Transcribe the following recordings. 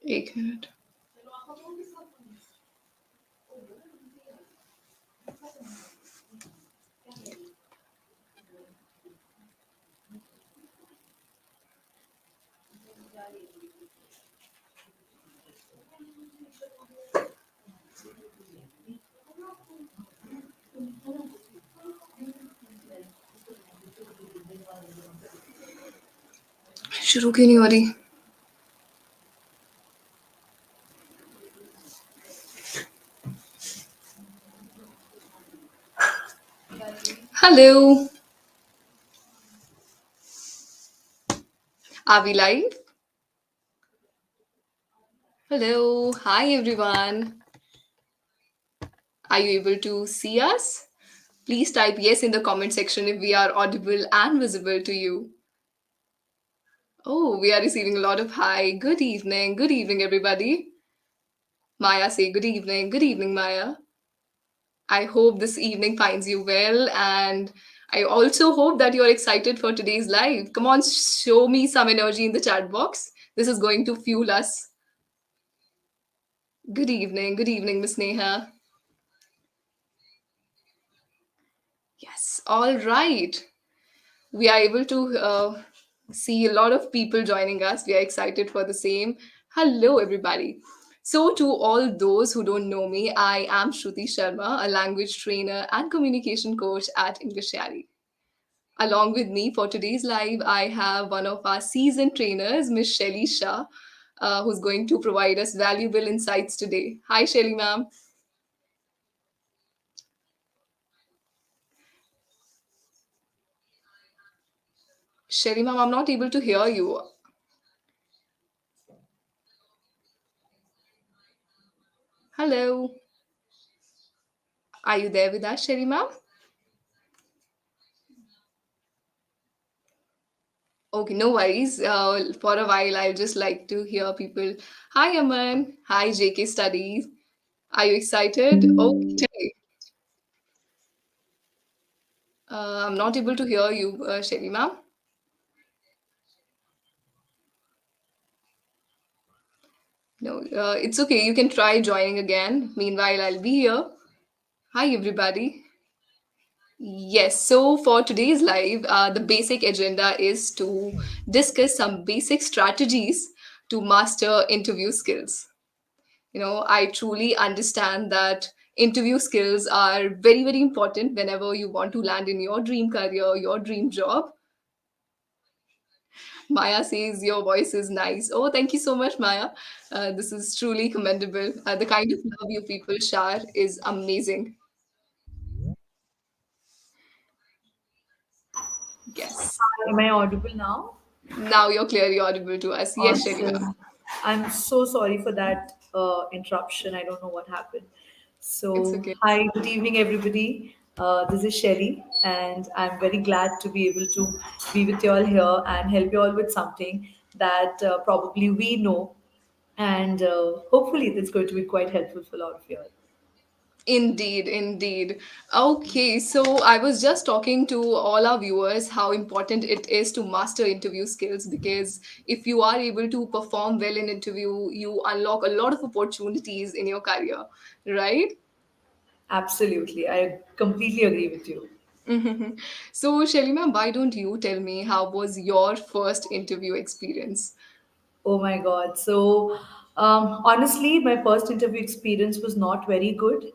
एक मिनट. शुरू क्यों नहीं हो रही? Hello. Are we live? Hello. Hi, everyone. Are you able to see us? Please type yes in the comment section if we are audible and visible to you. Oh, we are receiving a lot of hi. Good evening. Good evening, everybody. Maya, say good evening. Good evening, Maya. I hope this evening finds you well, and I also hope that you're excited for today's live. Come on, show me some energy in the chat box. This is going to fuel us. Good evening, Miss Neha. Yes, all right. We are able to see a lot of people joining us. We are excited for the same. Hello, everybody. So, to all those who don't know me, I am Shruti Sharma, a language trainer and communication coach at EnglishYaari. Along with me for today's live, I have one of our seasoned trainers, Miss Shailee Shah, who's going to provide us valuable insights today. Hi, Shailee ma'am. Shailee ma'am, I'm not able to hear you. Hello. Are you there with us, Shailee ma'am? Okay, no worries. For a while, I'll just like to hear people. Hi, Aman. Hi, JK Studies. Are you excited? Okay. I'm not able to hear you, Shelly ma'am. No, it's okay. You can try joining again. Meanwhile, I'll be here. Hi, everybody. Yes, so for today's live, the basic agenda is to discuss some basic strategies to master interview skills. I truly understand that interview skills are very, very important whenever you want to land in your dream career, your dream job. Maya says your voice is nice. Oh, thank you so much, Maya. This is truly commendable. The kind of love you people share is amazing. Yes. Am I audible now? Now you're clearly audible to us. Yes, Sherima. Awesome. I'm so sorry for that interruption. I don't know what happened. It's So, okay. hi, good evening, everybody. This is Shelly, and I'm very glad to be able to be with you all here and help you all with something that probably we know, and hopefully, it's going to be quite helpful for a lot of you all. Indeed, indeed. Okay, so I was just talking to all our viewers how important it is to master interview skills, because if you are able to perform well in interview, you unlock a lot of opportunities in your career, right? Absolutely. I completely agree with you. So, Shelima, why don't you tell me how was your first interview experience? Oh my God. So, honestly, my first interview experience was not very good.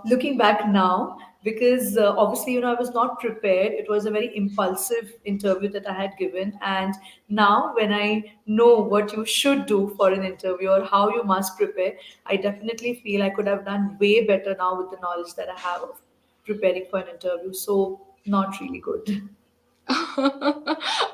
Looking back now, because obviously, I was not prepared. It was a very impulsive interview that I had given. And now, when I know what you should do for an interview or how you must prepare, I definitely feel I could have done way better now with the knowledge that I have of preparing for an interview. So, not really good.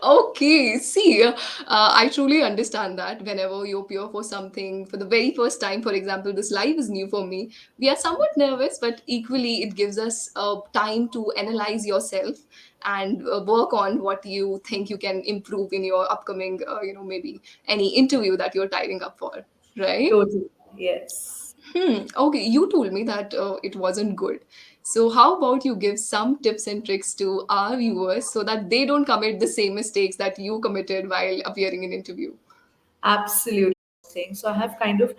Okay, see, I truly understand that whenever you appear for something for the very first time, for example, this live is new for me. We are somewhat nervous, but equally, it gives us time to analyze yourself and work on what you think you can improve in your upcoming, maybe any interview that you're tidying up for, right? Totally. Yes. Okay, you told me that it wasn't good. So, how about you give some tips and tricks to our viewers so that they don't commit the same mistakes that you committed while appearing in interview? Absolutely. things. So I have kind of,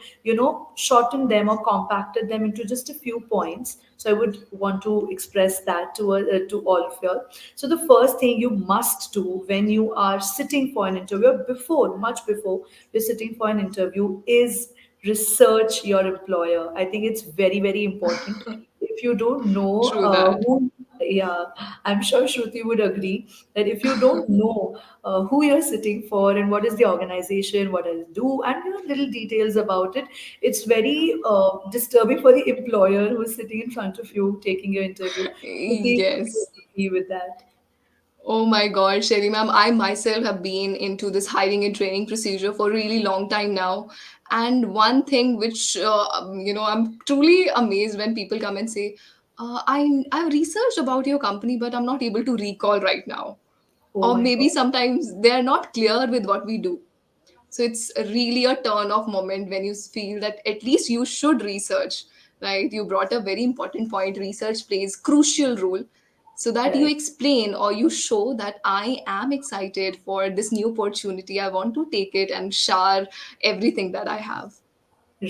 shortened them or compacted them into just a few points. So I would want to express that to all of you all. So the first thing you must do when you are sitting for an interview, or before, much before you're sitting for an interview, is research your employer. I think it's very, very important. If you don't know True that. yeah, I'm sure Shruti would agree that if you don't know who you're sitting for and what is the organization, what does it do, and little details about it, it's very disturbing for the employer who is sitting in front of you taking your interview. Shruti, would you Yes. agree with that? Oh my God, Shelly ma'am, I myself have been into this hiring and training procedure for a really long time now. And one thing which, I'm truly amazed when people come and say, I've researched about your company, but I'm not able to recall right now. Oh Or my maybe God. sometimes they're not clear with what we do. So it's really a turn off moment when you feel that at least you should research, right? You brought a very important point. Research plays crucial role so that you Right. explain or you show that I am excited for this new opportunity. I want to take it and share everything that I have.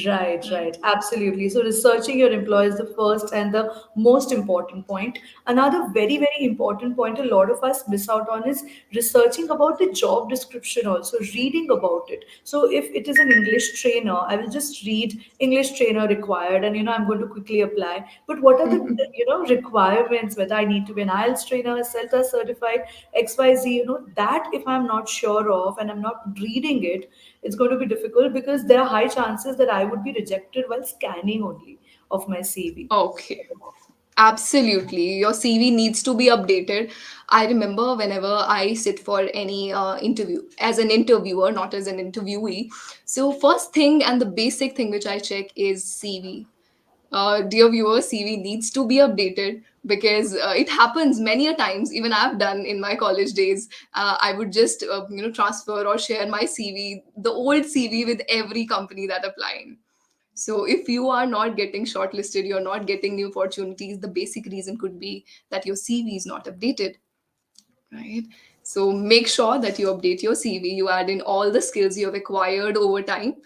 Right, Right. right. Absolutely. So researching your employer is the first and the most important point. Another very, very important point a lot of us miss out on is researching about the job description also, reading about it. So if it is an English trainer, I will just read English trainer required and I'm going to quickly apply. But what are the requirements, whether I need to be an IELTS trainer, CELTA certified, XYZ, that if I'm not sure of and I'm not reading it, it's going to be difficult because there are high chances that I would be rejected while scanning only of my CV. Okay. Absolutely. Your CV needs to be updated. I remember whenever I sit for any interview as an interviewer, not as an interviewee. So, first thing and the basic thing which I check is CV. Dear viewer, CV needs to be updated because it happens many a times. Even I've done in my college days. I would just transfer or share my CV, the old CV, with every company that applying. So if you are not getting shortlisted, you're not getting new opportunities, the basic reason could be that your CV is not updated, right? So make sure that you update your CV, you add in all the skills you have acquired over time.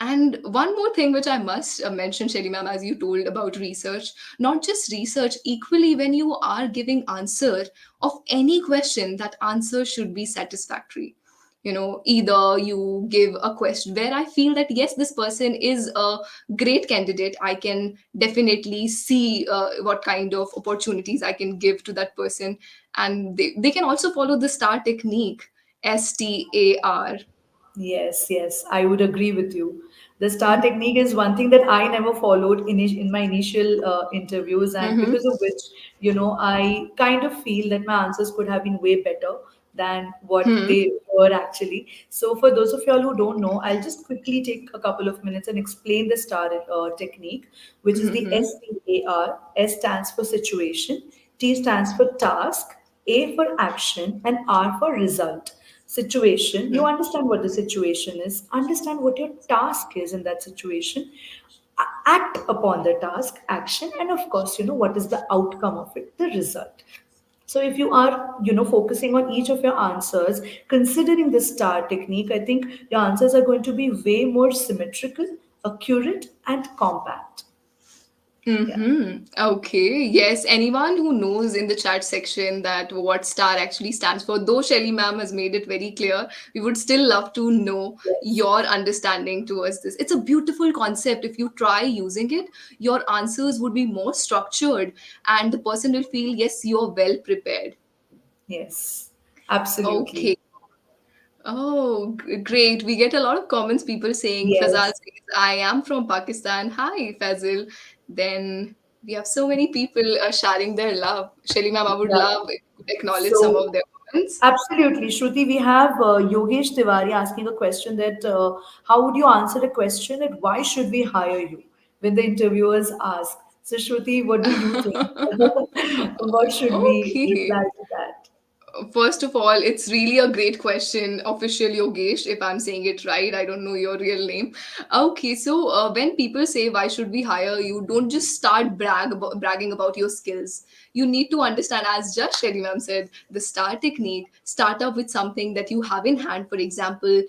And one more thing which I must mention, Shelly ma'am, as you told about research, not just research, equally when you are giving answer of any question, that answer should be satisfactory. Either you give a question where I feel that yes, this person is a great candidate. I can definitely see what kind of opportunities I can give to that person. And they can also follow the STAR technique, STAR. Yes, yes, I would agree with you. The star technique is one thing that I never followed in my initial interviews, and Mm-hmm. because of which, I kind of feel that my answers could have been way better than what Hmm. they were actually. So, for those of y'all who don't know, I'll just quickly take a couple of minutes and explain the star technique, which is the Mm-hmm. STAR. S stands for situation, T stands for task, A for action, and R for result. Situation, you understand what the situation is, understand what your task is in that situation, act upon the task, action, and of course, what is the outcome of it, the result. So if you are, focusing on each of your answers, considering the star technique, I think your answers are going to be way more symmetrical, accurate, and compact. Yeah. Mm-hmm. Okay. Yes. Anyone who knows in the chat section that what STAR actually stands for, though Shelly ma'am has made it very clear, we would still love to know Yes. your understanding towards this. It's a beautiful concept. If you try using it, your answers would be more structured and the person will feel, yes, you're well prepared. Yes. Absolutely. Okay. Oh, great. We get a lot of comments, people saying, Fazal Yes. says, I am from Pakistan. Hi, Fazil. Then we have so many people sharing their love. Shelly ma'am, I would Yeah. love if you could acknowledge some So of their comments. absolutely, Shruti. We have Yogesh Tiwari asking a question that how would you answer the question that why should we hire you when the interviewers ask? So, Shruti, what do you think? What should we Okay. reply to that? First of all, it's really a great question, official Yogesh, if I'm saying it right. I don't know your real name. Okay, so when people say, why should we hire you, don't just start bragging about your skills. You need to understand, as just Shelly ma'am said, the STAR technique. Start up with something that you have in hand. For example,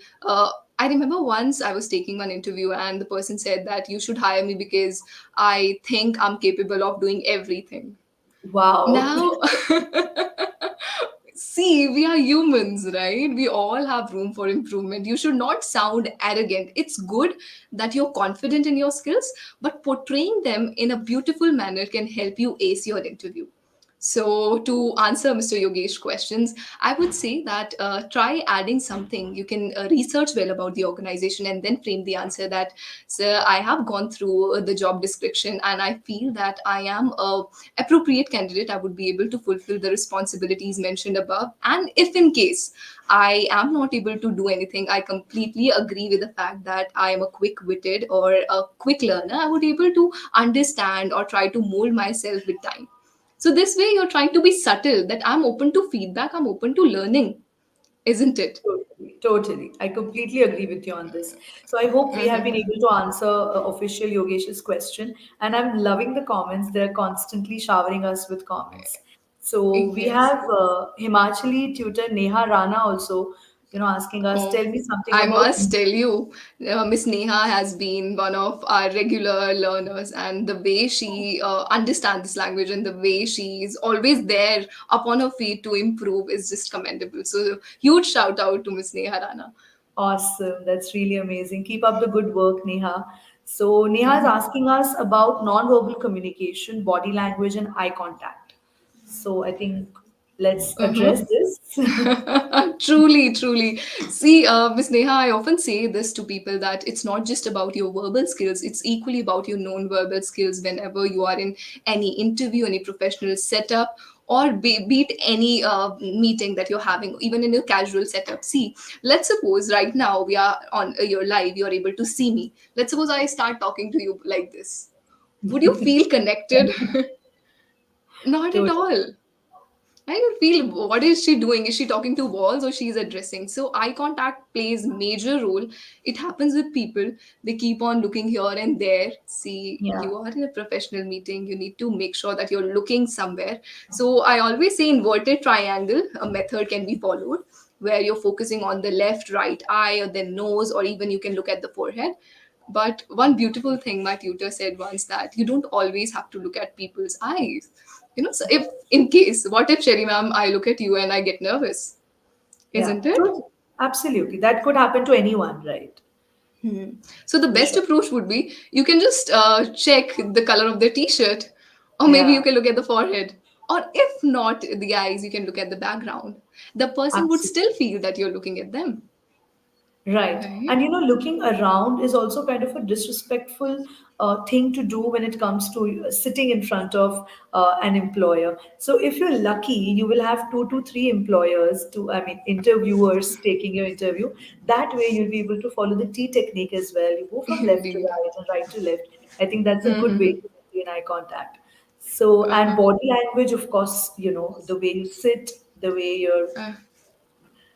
I remember once I was taking one interview and the person said that you should hire me because I think I'm capable of doing everything. Wow. Now, see, we are humans, right? We all have room for improvement. You should not sound arrogant. It's good that you're confident in your skills, but portraying them in a beautiful manner can help you ace your interview. So, to answer Mr. Yogesh's questions, I would say that try adding something. You can research well about the organization and then frame the answer that, sir, I have gone through the job description and I feel that I am a appropriate candidate. I would be able to fulfill the responsibilities mentioned above. And if in case I am not able to do anything, I completely agree with the fact that I am a quick witted or a quick learner. I would be able to understand or try to mold myself with time. So this way you're trying to be subtle that I'm open to feedback, I'm open to learning, isn't it? Totally, totally. I completely agree with you on this. So I hope we have been able to answer official Yogesh's question. And I'm loving the comments. They're constantly showering us with comments. So we Yes. have Himachali tutor Neha Rana also, asking us, Oh, tell me something I about. must tell you, Miss Neha has been one of our regular learners, and the way she understands this language and the way she is always there upon her feet to improve is just commendable. So, huge shout out to Miss Neha Rana. Awesome. That's really amazing. Keep up the good work, Neha. So Neha is asking us about non-verbal communication, body language, and eye contact. So I think let's address this. Truly, truly. See, Miss Neha, I often say this to people that it's not just about your verbal skills, it's equally about your non-verbal skills whenever you are in any interview, any professional setup, or be it any meeting that you're having, even in a casual setup. See, let's suppose right now we are on your live, you're able to see me. Let's suppose I start talking to you like this. Would you feel connected? Not at Totally. all. I would feel what is she doing? Is she talking to walls or she's addressing? So eye contact plays major role. It happens with people. They keep on looking here and there. See, Yeah. you are in a professional meeting. You need to make sure that you're looking somewhere. So I always say inverted triangle, a method can be followed where you're focusing on the left, right eye or the nose, or even you can look at the forehead. But one beautiful thing my tutor said once that you don't always have to look at people's eyes. So if in case, what if Sherry ma'am, I look at you and I get nervous, Yeah. isn't it? Totally. Absolutely. That could happen to anyone, right? So the For best sure. approach would be you can just check the color of their t-shirt, or maybe you Yeah. can look at the forehead, or if not the eyes, you can look at the background. The person would Absolutely. still feel that you're looking at them, Right. right? And looking around is also kind of a disrespectful thing to do when it comes to sitting in front of an employer. So if you're lucky, you will have two to three employers I mean, interviewers taking your interview. That way you'll be able to follow the T technique as well. You go from left to Indeed. right and right to left. I think that's a good way Mm-hmm. to maintain eye contact. So, and Uh-huh. body language, of course, the way you sit, the way you're Uh,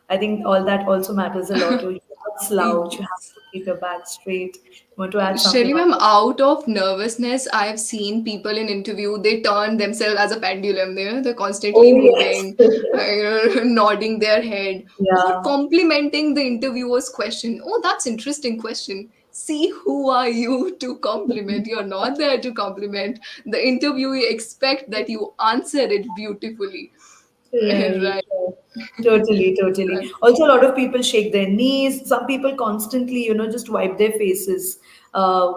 I think all that also matters a lot. You cannot slouch. You have yes. to keep your back straight. You want to add something Shelly on ma'am, top. out of nervousness, I've seen people in interview, they turn themselves as a pendulum. They're constantly Oh yes. moving, nodding their head, or Yeah. complimenting the interviewer's question. Oh, that's interesting question. See, who are you to compliment? You're not there to compliment. The interviewee expect that you answer it beautifully. Right. Right. Right. Totally, totally. Also, a lot of people shake their knees. Some people constantly, just wipe their faces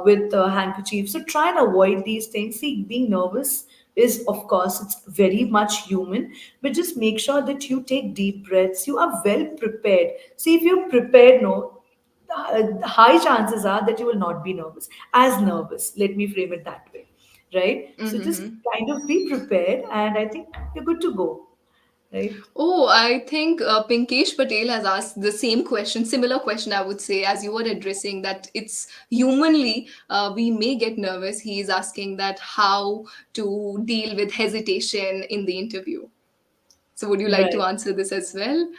with handkerchiefs. So try and avoid these things. See, being nervous is, of course, it's very much human, but just make sure that you take deep breaths. You are well prepared. See, if you're prepared, no, high chances are that you will not be nervous. Let me frame it that way, right? So just Mm-hmm. kind of be prepared, and I think you're good to go, right? Oh, I think Pinkesh Patel has asked the same question, similar question, I would say, as you were addressing that it's humanly we may get nervous. He is asking that how to deal with hesitation in the interview. So, would you like to Right. answer this as well?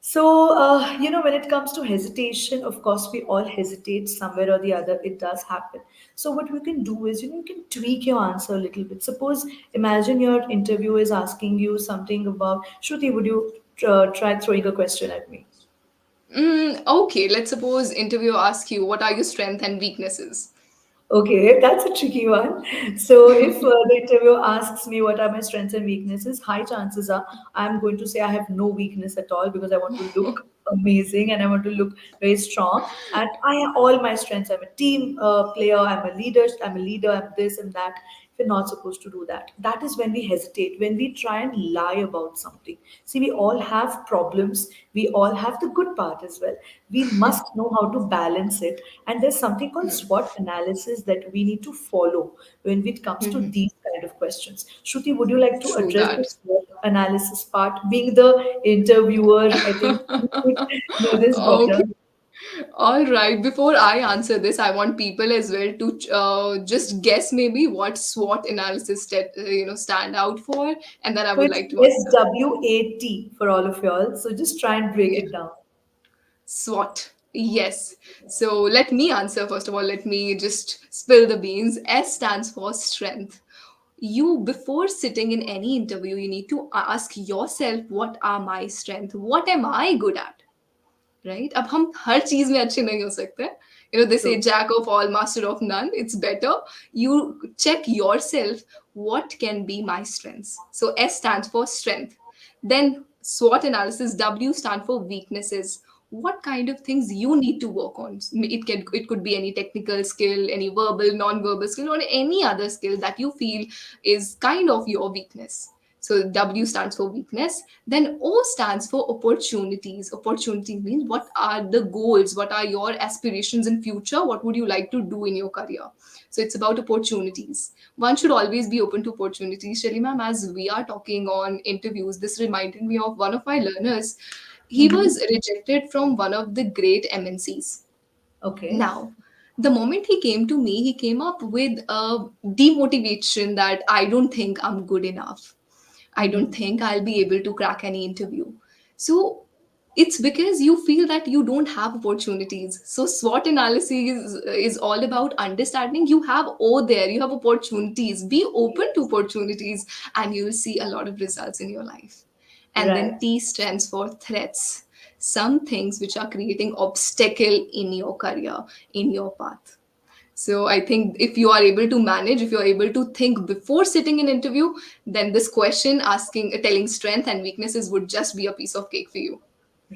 So, when it comes to hesitation, of course, we all hesitate somewhere or the other. It does happen. So, what we can do is, you can tweak your answer a little bit. Suppose, imagine your interviewer is asking you something about, Shruti, would you try throwing a question at me? Okay, let's suppose interviewer asks you, what are your strengths and weaknesses? Okay, that's a tricky one. So, if the interviewer asks me what are my strengths and weaknesses, high chances are I'm going to say I have no weakness at all because I want to look amazing and I want to look very strong. And I have all my strengths. I'm a team player. I'm a leader. I'm a leader. I'm this and that. We're not supposed to do that. That is when we hesitate, when we try and lie about something. See, we all have problems. We all have the good part as well. We must know how to balance it. And there's something called SWOT analysis that we need to follow when it comes to these kind of questions. Shruti, would you like to True address the that. SWOT analysis part? Being the interviewer, I think you would know this Okay. better. All right. Before I answer this, I want people as well to just guess maybe what SWOT analysis stand out for, and then I So would it's like to answer. SWAT for all of y'all. So just try and break Yeah, it down. SWOT. Yes. So let me answer first of all. Let me just spill the beans. S stands for strength. You, before sitting in any interview, you need to ask yourself, what are my strengths? What am I good at? Right अब हम हर चीज में अच्छे नहीं हो सकते they say True. Jack of all master of none it's better you check yourself what can be my strengths. So S stands for strength. Then SWOT analysis, W stand for weaknesses. What kind of things you need to work on? It could be any technical skill, any verbal, non-verbal skill, or any other skill that you feel is kind of your weakness. So W stands for weakness. Then O stands for opportunities. Opportunities means what are the goals? What are your aspirations in future? What would you like to do in your career? So it's about opportunities. One should always be open to opportunities. Shelly ma'am, as we are talking on interviews, this reminded me of one of my learners. He was Mm-hmm. rejected from one of the great MNCs. Okay. Now, the moment he came to me, he came up with a demotivation that I don't think I'm good enough. I don't Mm-hmm. think I'll be able to crack any interview. So it's because you feel that you don't have opportunities. So SWOT analysis is all about understanding you have O there, you have opportunities. Be open to Yes. opportunities and you will see a lot of results in your life. And then Right. T stands for threats. Some things which are creating obstacle in your career, in your path. So I think if you are able to manage, if you are able to think before sitting in interview, then this question asking, telling strength and weaknesses would just be a piece of cake for you,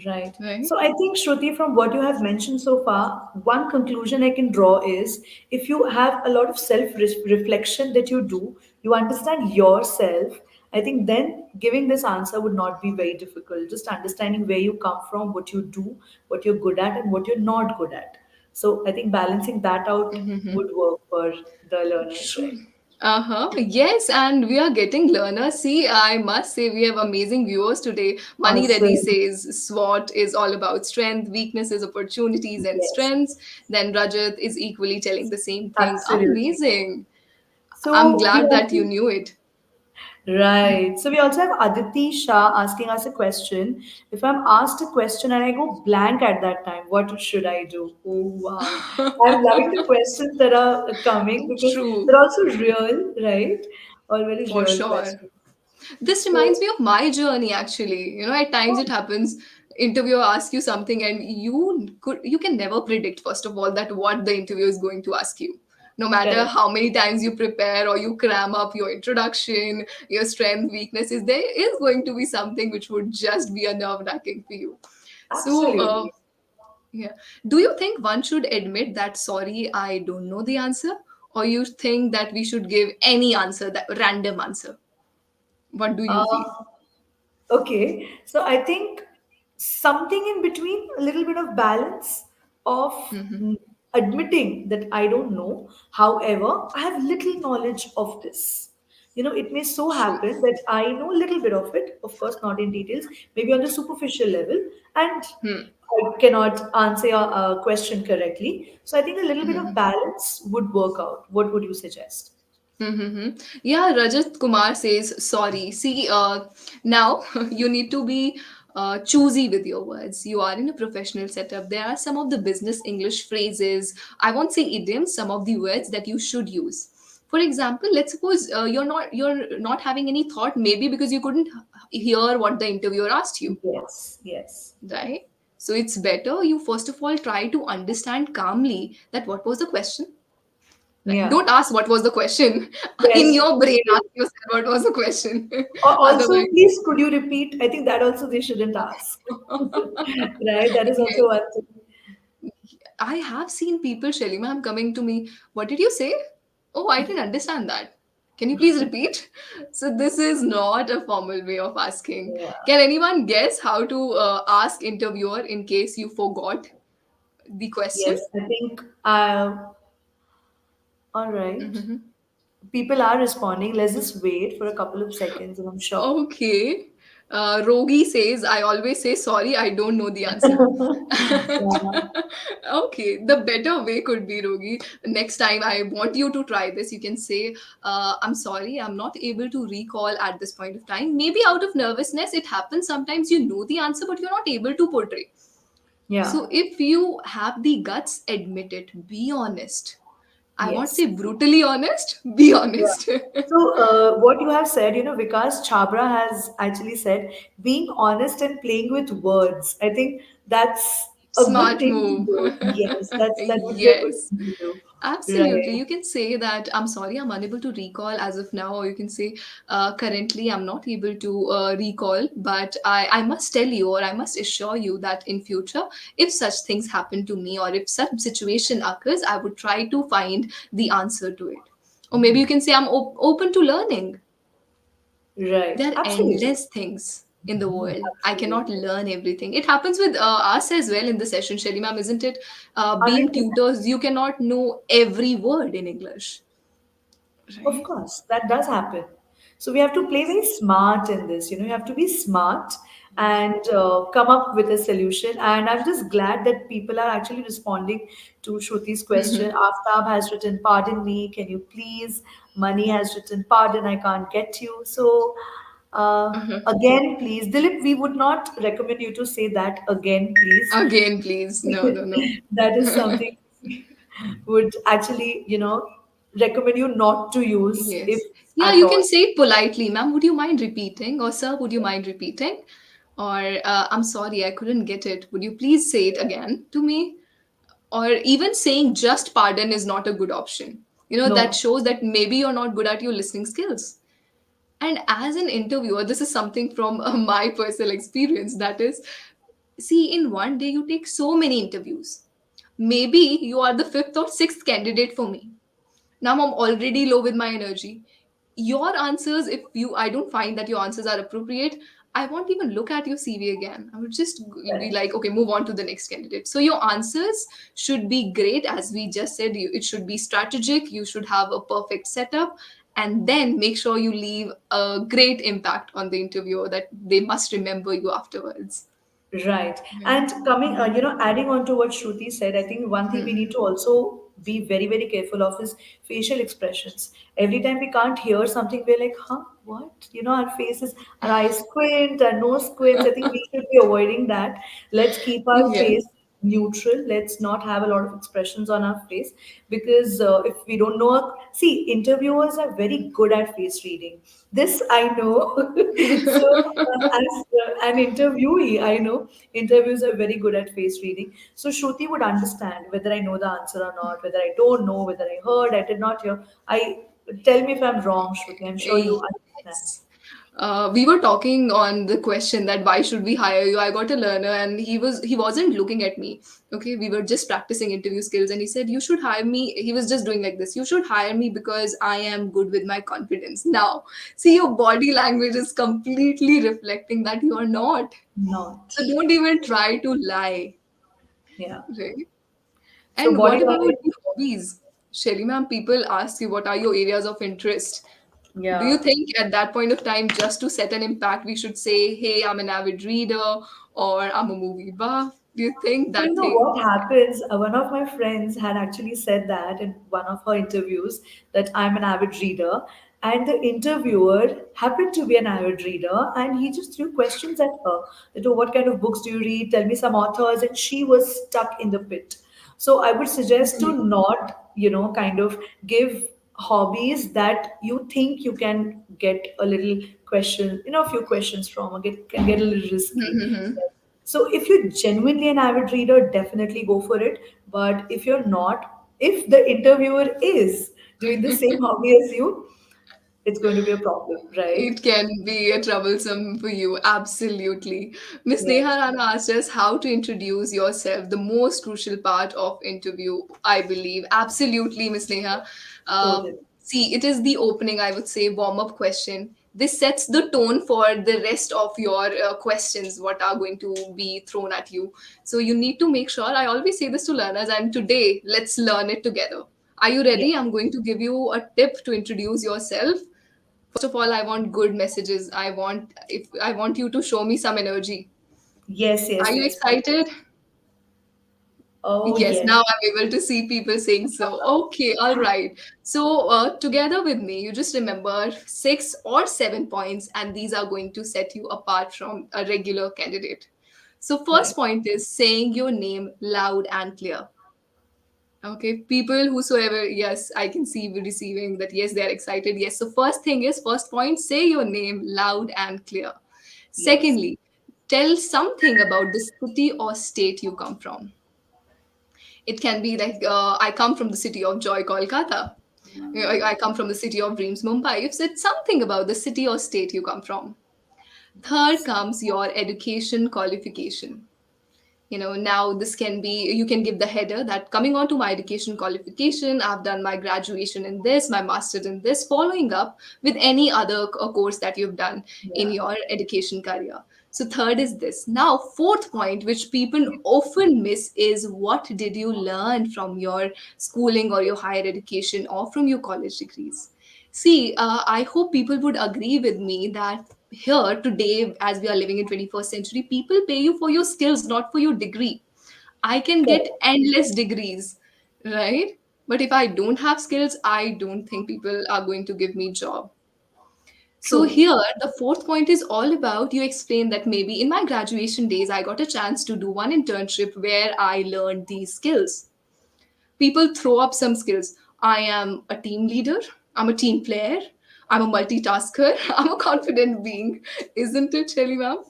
Right. right? So I think, Shruti, from what you have mentioned so far, one conclusion I can draw is if you have a lot of self reflection that you do, you understand yourself, I think then giving this answer would not be very difficult. Just understanding where you come from, what you do, what you're good at, and what you're not good at. So I think balancing that out would work for the learners, True. right? Uh-huh. Yes, and we are getting learners. See, I must say we have amazing viewers today. Money Reddy Awesome. says SWOT is all about strength, weaknesses, opportunities, and Yes, strengths. Then Rajat is equally telling the same thing. absolutely. Amazing. I'm So we glad that you also knew it. Right. So we also have Aditi Shah asking us a question. If I'm asked a question and I go blank at that time, what should I do? Oh, wow. I'm loving the questions that are coming because True, they're also real, right? All very for real sure. questions. This reminds So, me of my journey actually. At times oh, it happens, interviewer asks you something and you can never predict first of all that what the interviewer is going to ask you. No matter correct. how many times you prepare or you cram up your introduction, your strength, weaknesses, there is going to be something which would just be a nerve wracking for you. So, Absolutely. yeah. Do you think one should admit that sorry, I don't know the answer? Or you think that we should give any answer, that random answer? What do you feel? Um, Okay, so I think something in between, a little bit of balance of mm, admitting that I don't know. However, I have little knowledge of this. It may so True. happen that I know a little bit of it, of course, not in details, maybe on the superficial level, and I cannot answer your question correctly. So I think a little bit of balance would work out. What would you suggest? Mm-hmm. Yeah, Rajat Kumar says sorry. See, now you need to be choosy with your words. You are in a professional setup. There are some of the business English phrases, I won't say idioms, some of the words that you should use. For example, let's suppose you're not having any thought, maybe because you couldn't hear what the interviewer asked you, Yes, yes. right? So it's better you first of all try to understand calmly that what was the question. Right? Yeah. Don't ask what was the question. In Yes. your brain, Okay. ask yourself what was the question. Also, Otherwise, please could you repeat? I think that also they shouldn't ask. Right? That is also yes. one thing. I have seen people, Shelly ma'am, coming to me. What did you say? Oh, I didn't understand that. Can you please repeat? So this is not a formal way of asking. Yeah. Can anyone guess how to ask interviewer in case you forgot the question? Yes, I think all right. Mhm. People are responding. Let's just wait for a couple of seconds and I'm sure. Okay. Rogi says, I always say sorry, I don't know the answer. Yeah. Okay, the better way could be, Rogi. Next time I want you to try this, you can say, I'm sorry, I'm not able to recall at this point of time. Maybe out of nervousness, it happens sometimes you know the answer, but you're not able to portray. Yeah. So if you have the guts, admit it, be honest. I won't Yes. say brutally honest, be Yeah. honest. So, what you have said, Vikas Chabra has actually said, being honest and playing with words. I think that's a good Smart thing to move. do. Yes, that would be a good Yes. thing to do. Absolutely. Right. You can say that I'm sorry, I'm unable to recall as of now, or you can say currently I'm not able to recall, but I must tell you or I must assure you that in future, if such things happen to me or if such situation occurs, I would try to find the answer to it. Or maybe you can say I'm open to learning. Right. There are Absolutely. endless things in the world. I cannot Absolutely. learn everything. It happens with us as well in the session, Shelly ma'am, isn't it? Being 100%. tutors, you cannot know every word in English, Of right? course, that does happen. So we have to play very smart in this. You have to be smart and come up with a solution. And I'm just glad that people are actually responding to Shruti's question. Aftab has written, "Pardon me, can you please?" Mani has written, "Pardon, I can't get you." So again, please, Dilip, we would not recommend you to say that again, please. Again, please. No, no, no. That is something we would actually, recommend you not to use if Yes. Yeah, at you can all. say it politely, ma'am. Would you mind repeating? Or, sir, would you mind repeating? Or, I'm sorry, I couldn't get it. Would you please say it again to me? Or even saying just pardon is not a good option. That No, shows that maybe you're not good at your listening skills. And as an interviewer, this is something from my personal experience. That is, see, in one day, you take so many interviews. Maybe you are the fifth or sixth candidate for me. Now I'm already low with my energy. Your answers, if you I don't find that your answers are appropriate, I won't even look at your CV again. I would just be correct. like, okay, move on to the next candidate. So your answers should be great, as we just said. It should be strategic. You should have a perfect setup, and then make sure you leave a great impact on the interviewer that they must remember you afterwards. Right. Right. And coming, adding on to what Shruti said, I think one thing we need to also be very, very careful of is facial expressions. Every time we can't hear something, we're like, huh, what? Our faces, our eyes squint, our nose squints. I think we should be avoiding that. Let's keep our Yes. face neutral. Let's not have a lot of expressions on our face because if we don't know, see, interviewers are very good at face reading. This I know. So, as an interviewee, I know interviews are very good at face reading. So, Shruti would understand whether I know the answer or not, whether I don't know, whether I heard, I did not hear. I tell me if I'm wrong, Shruti. I'm sure you understand. Yes. We were talking on the question that why should we hire you? I got a learner and he wasn't looking at me. Okay, we were just practicing interview skills and he said you should hire me. He was just doing like this. You should hire me because I am good with my confidence. Now, see, your body language is completely reflecting that you are not. Not. So don't even try to lie, Yeah. right? So, And body what about language. the hobbies? Shelly ma'am, people ask you what are your areas of interest. Do you Yeah. think at that point of time, just to set an impact, we should say, hey, I'm an avid reader or I'm a movie buff? Do you think So, that thing? what happens? One of my friends had actually said that in one of her interviews that I'm an avid reader, and the interviewer happened to be an avid reader, and he just threw questions at her. That, oh, what kind of books do you read? Tell me some authors, and she was stuck in the pit. So, I would suggest to not, kind of give hobbies that you think you can get a little question, a few questions from, or can get a little risky. So if you're genuinely an avid reader, definitely go for it. But if you're not, if the interviewer is doing the same hobby as you, it's going to be a problem, right? It can be a troublesome for you, absolutely. Miss Neha Yes, Rana asked us how to introduce yourself, the most crucial part of interview, I believe. Absolutely, Miss Neha. totally. See, it is the opening, I would say, warm-up question. This sets the tone for the rest of your questions, what are going to be thrown at you. So you need to make sure, I always say this to learners, and today, let's learn it together. Are you Yeah. ready? I'm going to give you a tip to introduce yourself. First of all, I want good messages. I want you to show me some energy. Yes, Are yes, you yes. excited? Oh, Yes, yes. now I'm able to see people saying so. Okay, all right. So, together with me, you just remember 6 or 7 points, and these are going to set you apart from a regular candidate. So, Right. first point is saying your name loud and clear. Okay, people whosoever, yes, I can see receiving that, yes, they are excited. Yes, so first thing is, first point, say your name loud and clear. Yes. Secondly, tell something about the city or state you come from. It can be like, I come from the city of joy, Kolkata. I come from the city of dreams, Mumbai. You've said something about the city or state you come from. Third comes your education qualification. Now this can be, you can give the header that coming on to my education qualification, I've done my graduation in this, my master's in this, following up with any other course that you've done in Yeah. your education career. So third is this. Now fourth point, which people often miss, is what did you learn from your schooling or your higher education or from your college degrees. See, I hope people would agree with me that here today, as we are living in 21st century, people pay you for your skills, not for your degree. I can get Correct. endless degrees, right? But if I don't have skills, I don't think people are going to give me job. So True. here, the fourth point is all about, you explain that maybe in my graduation days, I got a chance to do one internship where I learned these skills. People throw up some skills. I am a team leader, I'm a team player, I'm a multitasker, I'm a confident being. Isn't it, Shelly ma'am?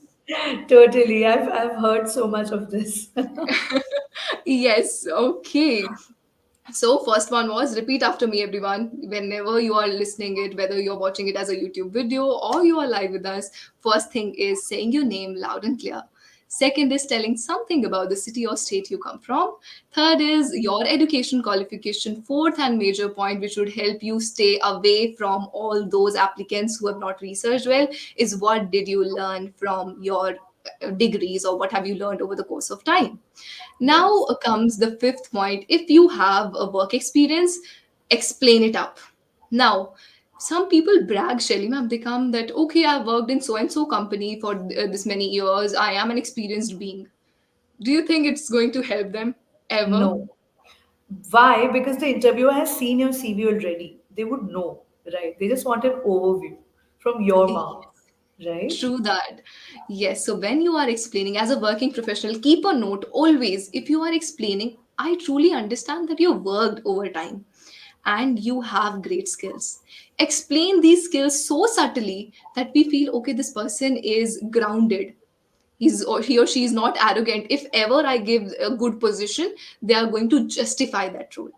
Totally. I've heard so much of this. Yes, okay. So, first one was repeat after me, everyone. Whenever you are listening it, whether you're watching it as a YouTube video or you are live with us, first thing is saying your name loud and clear. Second is telling something about the city or state you come from. Third is your education qualification. Fourth and major point, which would help you stay away from all those applicants who have not researched well, is what did you learn from your degrees, or what have you learned over the course of time. Now Yes. comes the fifth point. If you have a work experience, explain it up. Now, some people brag, Shelly ma'am, they come that, okay, I've worked in so and so company for this many years. I am an experienced being. Do you think it's going to help them ever? No. Why? Because the interviewer has seen your CV already. They would know, right? They just want an overview from your mouth, right? True that. Yes. So when you are explaining as a working professional, keep a note always. If you are explaining, I truly understand that you worked overtime and you have great skills. Explain these skills so subtly that we feel, okay, this person is grounded. He or she is not arrogant. If ever I give a good position, they are going to justify that role.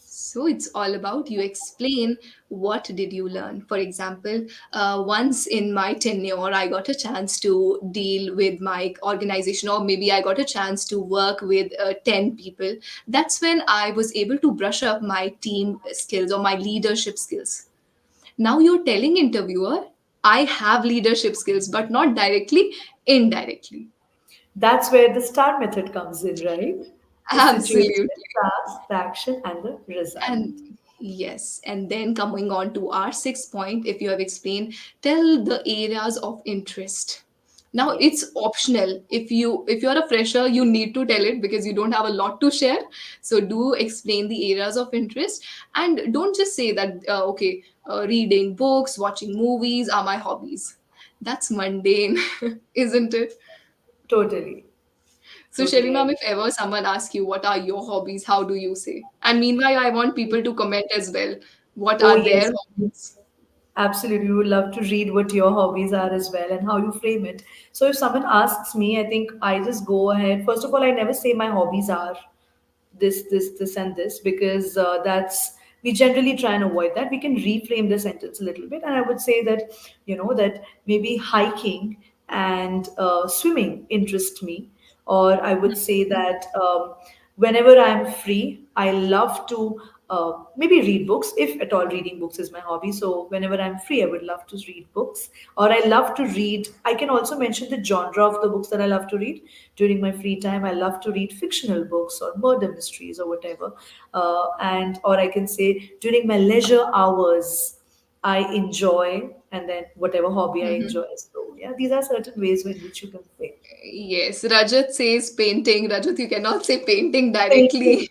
So it's all about, you explain what did you learn. For example, once in my tenure, I got a chance to deal with my organization, or maybe I got a chance to work with 10 people. That's when I was able to brush up my team skills or my leadership skills. Now you're telling interviewer, I have leadership skills, but not directly, indirectly. That's where the STAR method comes in, right? The situation, Absolutely. task, the action, and the result. And yes, and then coming on to our sixth point, if you have explained, tell the areas of interest. Now Yes. it's optional. If you're a fresher, you need to tell it because you don't have a lot to share. So do explain the areas of interest, and don't just say that, okay, reading books, watching movies are my hobbies. That's mundane, isn't it? Totally. So, Shelly Totally ma'am, agree. if ever someone asks you, what are your hobbies, how do you say? And meanwhile, I want people to comment as well. What Oh, are their yes. hobbies? Absolutely. We would love to read what your hobbies are as well and how you frame it. So if someone asks me, I think I just go ahead. First of all, I never say my hobbies are this and this, because that's, we generally try and avoid that. We can reframe the sentence a little bit, and I would say that, that maybe hiking and swimming interest me. Or I would say that whenever I'm free, I love to maybe read books, if at all reading books is my hobby. So whenever I'm free, I would love to read books, or I love to read. I can also mention the genre of the books that I love to read during my free time. I love to read fictional books or murder mysteries or whatever. And or I can say during my leisure hours, I enjoy, and then whatever hobby I Mhm. enjoy. So yeah, these are certain ways in which you can say. Yes, Rajat says painting. Rajat, you cannot say painting Painting. directly.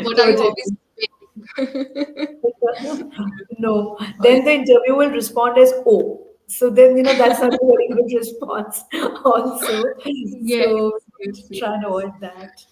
What are your Totally. hobbies? Painting. No, Uh, then the interview will respond as "Oh." So then, that's not a very good response, also. yes, So yes, try and yes. avoid that.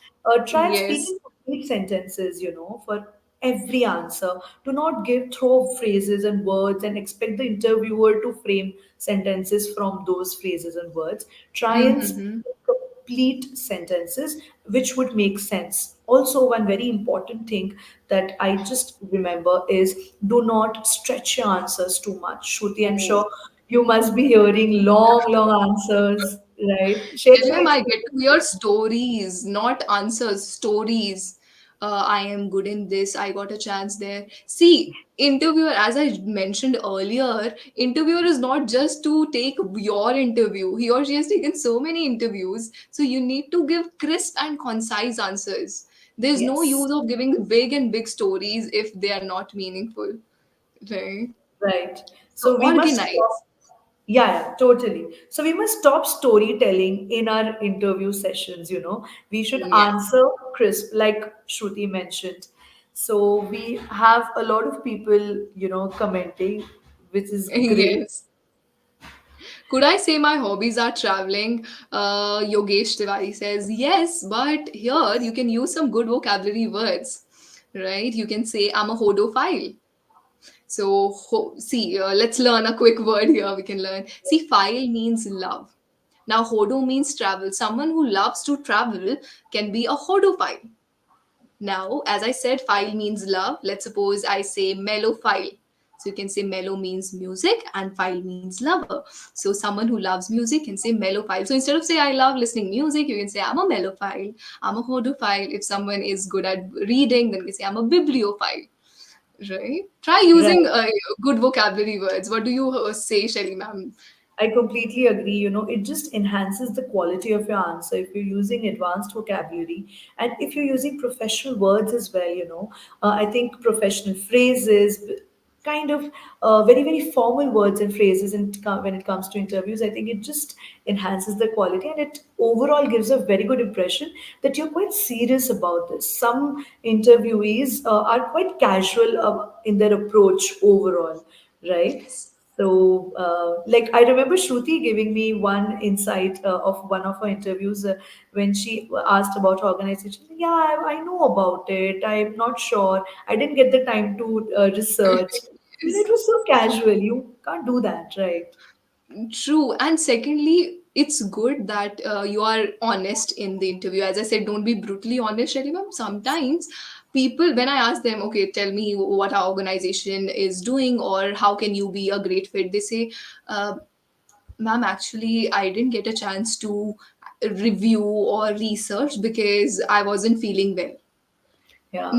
Try and Yes. speaking complete sentences, for every answer. Do not give throw phrases and words and expect the interviewer to frame sentences from those phrases and words. Try and speak Mm-hmm. complete sentences which would make sense. Also, one very important thing that I just remember is, do not stretch your answers too much. Shruti, I'm Oh. sure you must be hearing long, long answers, right? Share your Ma'am, I get to hear experience. stories, not answers, stories. I am good in this. I got a chance there. See, interviewer, as I mentioned earlier, interviewer is not just to take your interview. He or she has taken so many interviews. So you need to give crisp and concise answers. There's no Yes, use of giving big stories if they are not meaningful. Right? right. So So we must stop. organize. Yeah, yeah, totally. So we must stop storytelling in our interview sessions. We should Yes. answer crisp, like Shruti mentioned. So we have a lot of people, commenting, which is great. Yes. Could I say my hobbies are traveling? Yogesh Tiwari says, yes, but here you can use some good vocabulary words, right? You can say, I'm a hodophile. So, see, let's learn a quick word here. We can learn. See, file means love. Now, hodo means travel. Someone who loves to travel can be a hodophile. Now, as I said, file means love. Let's suppose I say mellophile. So you can say mellow means music and file means lover. So someone who loves music can say mellophile. So instead of say I love listening music, you can say I'm a mellophile. I'm a hodophile. If someone is good at reading, then we say I'm a bibliophile. Right? Try using Right. good vocabulary words. What do you say, Shelly ma'am? I completely agree. It just enhances the quality of your answer if you're using advanced vocabulary, and if you're using professional words as well. I think professional phrases, kind of very, very formal words and phrases, and when it comes to interviews, I think it just enhances the quality, and it overall gives a very good impression that you're quite serious about this. Some interviewees are quite casual in their approach overall, right? Yes. So, like, I remember Shruti giving me one insight of one of her interviews when she asked about her organization. Yeah, I know about it. I'm not sure. I didn't get the time to research. It Yes. was so casual. You can't do that, right? True. And secondly, it's good that you are honest in the interview. As I said, don't be brutally honest, Shelly ma'am. Sometimes people, when I ask them, okay, tell me what our organization is doing or how can you be a great fit, they say, uh, ma'am, actually, I didn't get a chance to review or research because I wasn't feeling well. Yeah,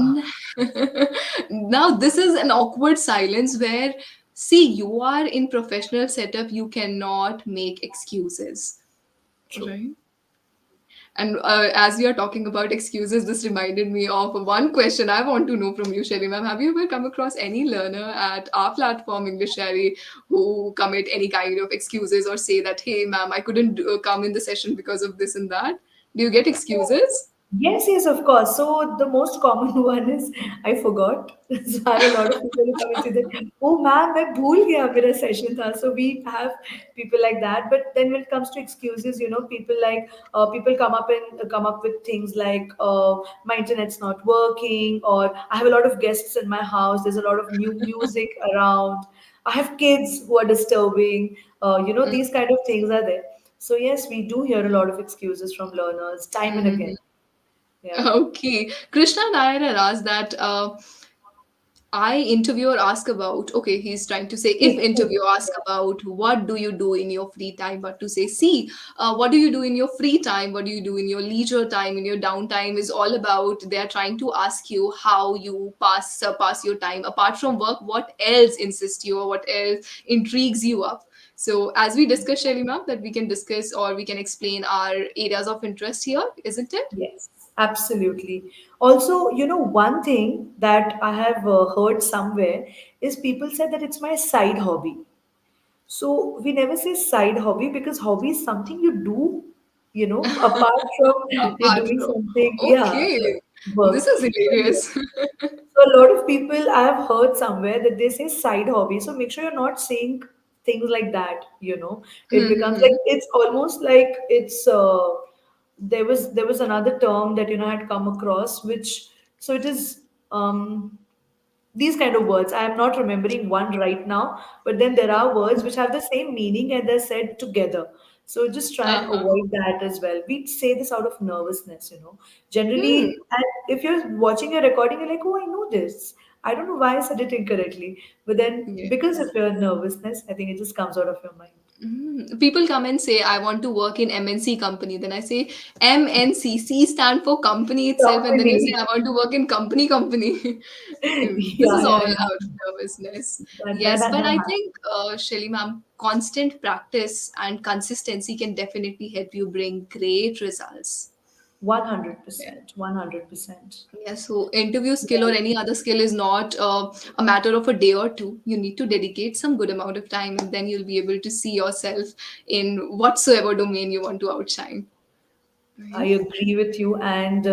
Now this is an awkward silence where, see, you are in professional setup, you cannot make excuses, true. right? And as we are talking about excuses, this reminded me of one question I want to know from you, Shelly ma'am. Have you ever come across any learner at our platform, English Yaari, who commit any kind of excuses or say that, hey, ma'am, I couldn't come in the session because of this and that? Do you get excuses? Yes, yes, of course. So the most common one is I forgot. So I have a lot of people who come and say that, oh ma'am, I bhool gaya mera session tha. So we have people like that. But then when it comes to excuses, people like people come up with things like my internet's not working, or I have a lot of guests in my house. There's a lot of new music around. I have kids who are disturbing. These kind of things are there. So yes, we do hear a lot of excuses from learners time and Mhm. again. Yeah. Okay. Krishna Nair had asked that I interviewer ask about, okay, he's trying to say if If, interviewer ask about what do you do in your free time, but to say, see, what do you do in your free time? What do you do in your leisure time, in your downtime is all about they are trying to ask you how you pass your time. Apart from work, what else interests you or what else intrigues you up? So as we discuss, Shelly ma'am, that we can discuss or we can explain our areas of interest here, isn't it? yes, absolutely. Also, one thing that I have heard somewhere is people said that it's my side hobby. So we never say side hobby because hobby is something you do, apart from you Apart doing from, something, yeah, okay, like this work. is So, yeah. hilarious. So a lot of people I have heard somewhere that they say side hobby. So make sure you're not saying things like that. It becomes like it's almost like it's there was another term that I had come across, which so it is these kind of words. I am not remembering one right now, but then there are words which have the same meaning and they're said together. So just try and Uh-huh. avoid that as well. We say this out of nervousness. Hmm. Generally, and if you're watching a recording, you're like, oh, I know this. I don't know why I said it incorrectly. But then because Yes. of your nervousness, I think it just comes out of your mind. People come and say, I want to work in MNC company. Then I say, MNC, C stand for company itself. And then you say, Company. I want to work in company. This is Yeah, all yeah, yeah. out of nervousness. Yes, That but I happens. think, Shelly ma'am, constant practice and consistency can definitely help you bring great results. Yeah. 100%. 100%. Yeah, so interview skill or any other skill is not a matter of a day or two. You need to dedicate some good amount of time, and then you'll be able to see yourself in whatsoever domain you want to outshine. I Right? agree with you. And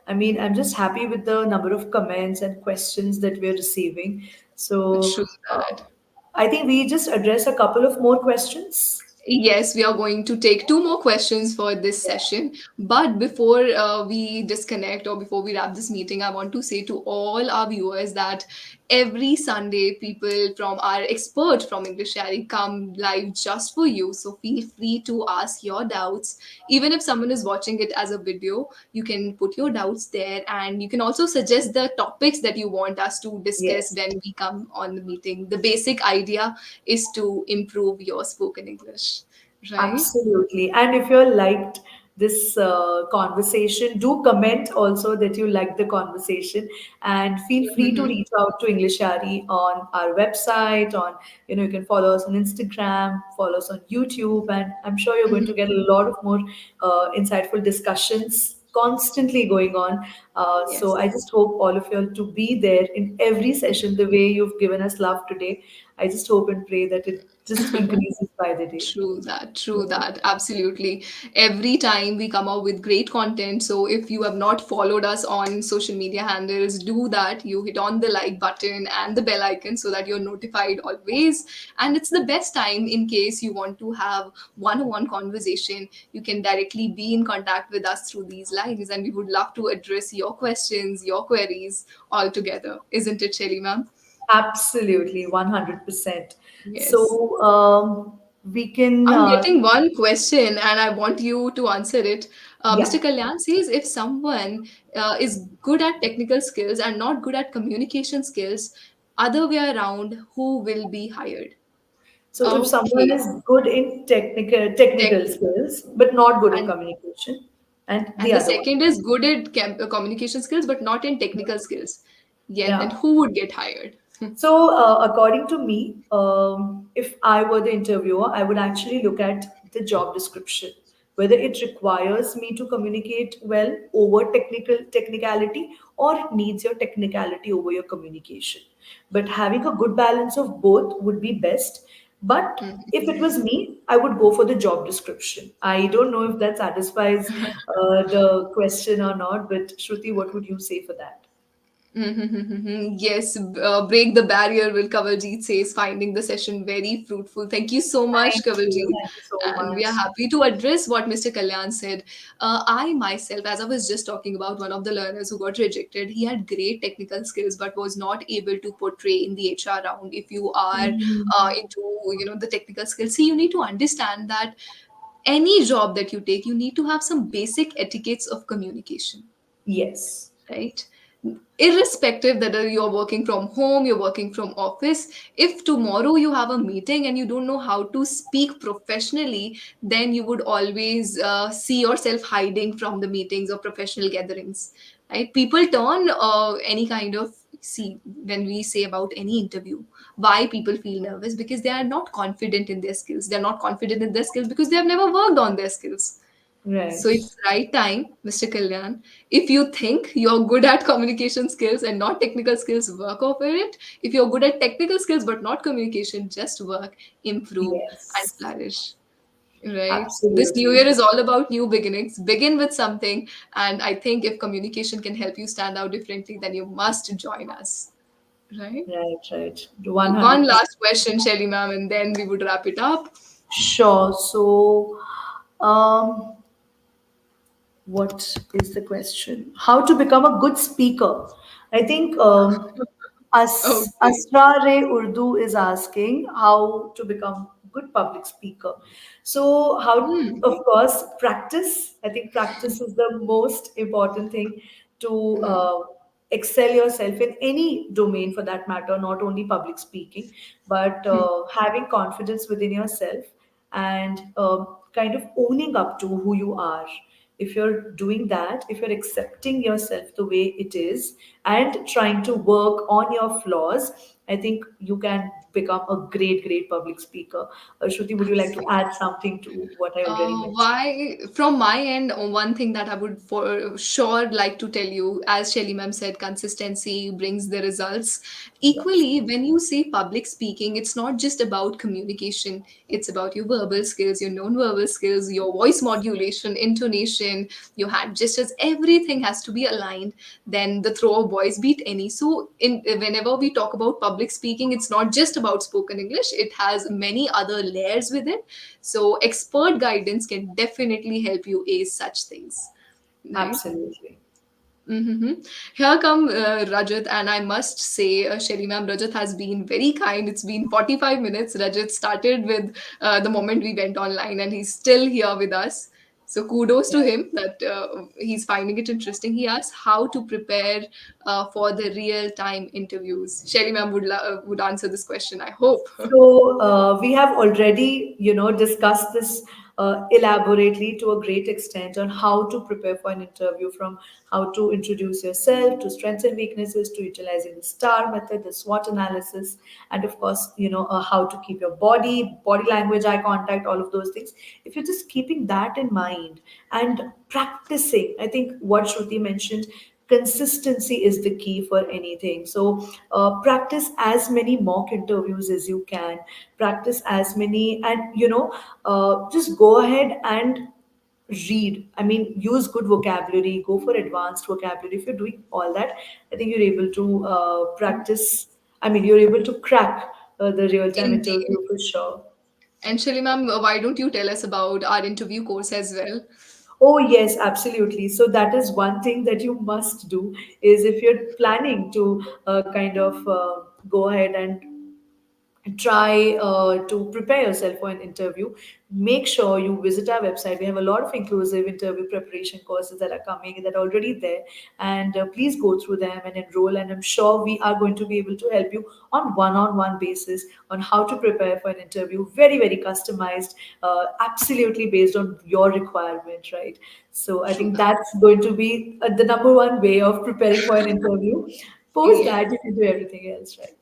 I mean, I'm just happy with the number of comments and questions that we're receiving. So True uh, that. I think we just address a couple of more questions. Yes, we are going to take two more questions for this Yeah. session. But before we disconnect or before we wrap this meeting, I want to say to all our viewers that every Sunday, people from our expert from English Yaari come live just for you. So feel free to ask your doubts. Even if someone is watching it as a video, you can put your doubts there and you can also suggest the topics that you want us to discuss Yes. when we come on the meeting. The basic idea is to improve your spoken English, right? Absolutely. And if you liked this conversation, do comment also that you liked the conversation, and feel free to Mhm. reach out to English Ari on our website. You can follow us on Instagram, follow us on YouTube, and I'm sure you're going to get a lot of more insightful discussions constantly going on. So I Yes. just hope all of you all to be there in every session the way you've given us love today. I just hope and pray that it just increases by the day. True Yeah. that, absolutely. Every time we come out with great content. So if you have not followed us on social media handles, do that. You hit on the like button and the bell icon so that you're notified always. And it's the best time in case you want to have one-on-one conversation. You can directly be in contact with us through these lines, and we would love to address your questions, your queries all together. Isn't it, Shelly ma'am? Absolutely, 100%. Yes. So we can, I'm getting one question and I want you to answer it. Mr. yeah. Kalyan says if someone is good at technical skills and not good at communication skills, other way around, who will be hired? So if someone Okay. is good in Tech, technical skills but not good in and communication, and the and the other one, second is good at communication skills but not in technical skills. Yeah, then yeah. who would get hired? So, according to me, if I were the interviewer, I would actually look at the job description, whether it requires me to communicate well over technicality, or it needs your technicality over your communication. But having a good balance of both would be best. But if it was me, I would go for the job description. I don't know if that satisfies the question or not, but Shruti, what would you say for that? Yes, break the barrier, will Kawaljeet says, finding the session very fruitful. Thank you so much, Thank you. Kawaljeet. Thank you so And we are much. happy to address what Mr. Kalyan said. I myself, as I was just talking about one of the learners who got rejected, he had great technical skills but was not able to portray in the HR round. If you are Mhm. into the technical skills, see, you need to understand that any job that you take, you need to have some basic etiquettes of communication, Yes. right? Irrespective whether you're working from home, you're working from office, if tomorrow you have a meeting and you don't know how to speak professionally, then you would always see yourself hiding from the meetings or professional gatherings, right? People turn any kind of, see, when we say about any interview, why people feel nervous, because they are not confident in their skills. They're not confident in their skills because they have never worked on their skills. So Right. it's right time, Mr. Kalyan. If you think you're good at communication skills and not technical skills, work over it. If you're good at technical skills but not communication, just work, improve, and Yes. flourish. Right? This new Absolutely. year is all about new beginnings. Begin with something. And I think if communication can help you stand out differently, then you must join us. Right? Right, right. One 100%. last question, Shelly ma'am, and then we would wrap it up. Sure. So, um, what is the question? How to become a good speaker? I think Okay. Asrare Urdu is asking how to become a good public speaker. So, how, Hmm. of course, practice. I think practice is the most important thing to Hmm. excel yourself in any domain for that matter, not only public speaking, but Hmm. having confidence within yourself and kind of owning up to who you are. If you're doing that, if you're accepting yourself the way it is and trying to work on your flaws, I think you can become a great, great public speaker. Shruti, would you like to add something to what I already mentioned? Why, from my end, one thing that I would for sure like to tell you, as Shelly ma'am said, consistency brings the results. Yes. Equally, when you say public speaking, it's not just about communication, it's about your verbal skills, your non-verbal skills, your voice modulation, intonation, your hand gestures, everything has to be aligned. Then the throw of voice beat any. So, whenever we talk about public speaking, it's not just about spoken English, it has many other layers with it. So expert guidance can definitely help you ace such things, right? Absolutely. Mm-hmm. Here come Rajat, and I must say, Shelly ma'am, Rajat has been very kind. It's been 45 minutes. Rajat started with the moment we went online, and he's still here with us. So kudos to him that he's finding it interesting. He asked how to prepare for the real time interviews. Shelly ma'am would answer this question, I hope. So we have already, discussed this elaborately to a great extent on how to prepare for an interview, from how to introduce yourself to strengths and weaknesses to utilizing the STAR method, the SWOT analysis, and of course, how to keep your body language, eye contact, all of those things. If you're just keeping that in mind and practicing, I think what Shruti mentioned, consistency is the key for anything. So practice as many mock interviews as you can, practice as many, and just go ahead and read. I mean, use good vocabulary, go for advanced vocabulary. If you're doing all that, I think you're able to practice, I mean, you're able to crack the real time Indeed. interview for sure. And Shelly ma'am, why don't you tell us about our interview course as well? Oh, yes, absolutely. So that is one thing that you must do, is if you're planning to kind of go ahead and try to prepare yourself for an interview, make sure you visit our website. We have a lot of inclusive interview preparation courses that are coming, that are already there, and please go through them and enroll, and I'm sure we are going to be able to help you on one basis on how to prepare for an interview, very, very customized, absolutely based on your requirement, right? So I True think that. that's going to be the number one way of preparing for an interview. Post Yeah. that, you can do everything else, right?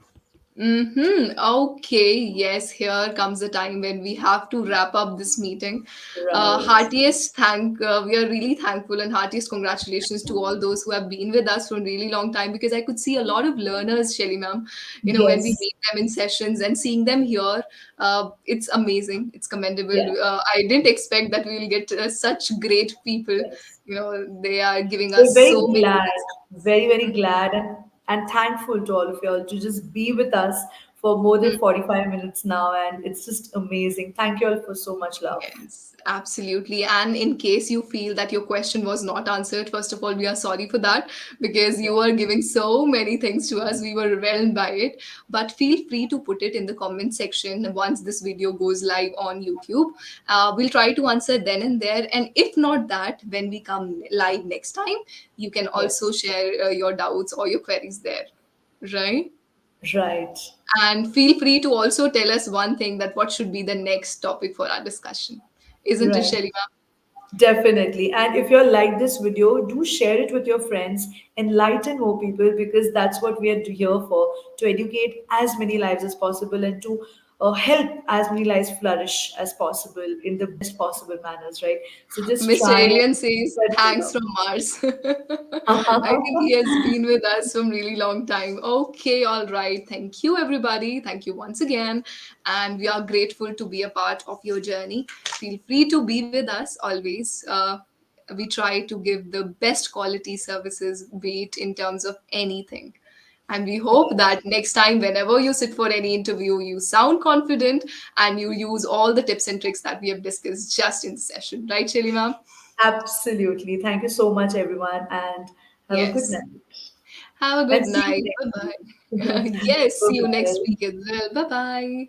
Mm-hmm. Okay. Yes, here comes the time when we have to wrap up this meeting. Right. Heartiest we are really thankful and heartiest congratulations to all those who have been with us for a really long time because I could see a lot of learners, Shelly ma'am, when we Yes. meet them in sessions and seeing them here, it's amazing. It's Yeah. commendable. I didn't expect that we will get such great people. Yes. They are giving We're us so very many glad, insights. very, very glad and thankful to all of y'all to just be with us for more than 45 minutes now. And it's just amazing. Thank you all for so much love. Yes, absolutely. And in case you feel that your question was not answered, first of all, we are sorry for that because you were giving so many things to us. We were overwhelmed by it. But feel free to put it in the comment section once this video goes live on YouTube. We'll try to answer then and there. And if not that, when we come live next time, you can also Yes. share your doubts or your queries there. Right? Right. And feel free to also tell us one thing that what should be the next topic for our discussion. Isn't it, Right. Shelima? Definitely. And if you like this video, do share it with your friends, enlighten more people because that's what we are here for to educate as many lives as possible and to help as many lives flourish as possible in the best possible manners, right? So just Mr. try and Alien says spread the thanks love. from Mars. I think he has been with us from really long time. Okay, all right. Thank you, everybody. Thank you once again. And we are grateful to be a part of your journey. Feel free to be with us always. We try to give the best quality services, be it in terms of anything. And we hope that next time, whenever you sit for any interview, you sound confident and you use all the tips and tricks that we have discussed just in the session. Right, Shelly ma'am? Absolutely. Thank you so much, everyone, and have a good Yes. night. Have a And good see you night. next Bye week. bye. Yes, see you next Bye-bye. week as well. Bye bye.